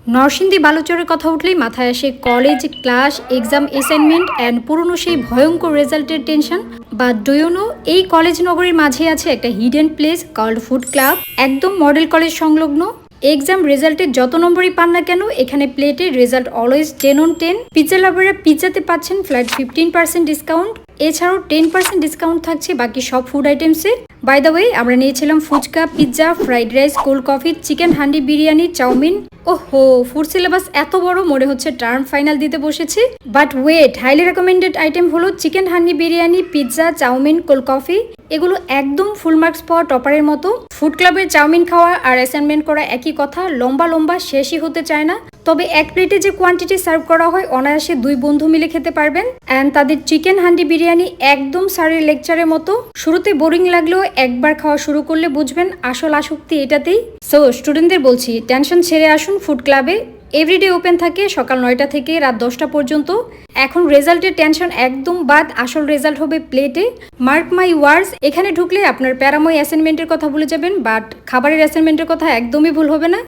নরসিংদী বালুচরের কথা উঠলেই মাথায় আসে college, class, exam, assignment and পুরনো সেই ভয়ঙ্কর রেজাল্টের tension. But do you know, এই কলেজ নগরীর মাঝে আছে একটা hidden place called food club, একদম মডেল কলেজ সংলগ্ন। এক্সাম রেজাল্টের যত নম্বরই পান না কেন, এখানে প্লেটের রেজাল্ট অলওয়েজ 10/10। পিৎজা লাভাররা পিৎজাতে পাচ্ছেন ফ্ল্যাট 15% ডিসকাউন্ট। এছাড়াও 10% ডিসকাউন্ট থাকছে বাকি সব ফুড আইটেমসে। বাই দ্য ওয়ে, আমরা নিয়েছিলাম phuchka, pizza, fried rice, cold coffee, chicken handi biryani, chow mein. ওহো, ফুড সিলেবাস এত বড়, মনে হচ্ছে টার্ম ফাইনাল দিতে বসেছি। But wait, highly recommended item হলো chicken handi biryani, pizza, chow mein, cold coffee. এগুলো একদম ফুল মার্কস পাওয়া টপারের মতো। ফুড ক্লাবের চাউমিন খাওয়া আর অ্যাসাইনমেন্ট করা একই কথা, লম্বা লম্বা, শেষই হতে চায় না। তবে এক প্লেটে যে কোয়ান্টিটি সার্ভ করা হয়, অনায়াসে 2 বন্ধু মিলে খেতে পারবেন। অ্যান্ড তাদের চিকেন হান্ডি বিরিয়ানি একদম স্যারের লেকচারের মতো। শুরুতে বোরিং লাগলেও একবার খাওয়া শুরু করলে বুঝবেন আসল আসক্তি এটাতেই। সো স্টুডেন্টদের বলছি, টেনশন ছেড়ে আসুন ফুড ক্লাবে। এভরিডে ওপেন থাকে সকাল 9টা থেকে রাত 10টা পর্যন্ত। এখন রেজাল্টের টেনশন একদম বাদ, আসল রেজাল্ট হবে প্লেটে। মার্ক মাই ওয়ার্ডস, এখানে ঢুকলে আপনার প্যারাময় অ্যাসাইনমেন্টের কথা ভুলে যাবেন, বাট খাবারের অ্যাসাইনমেন্টের কথা একদমই ভুল হবে না।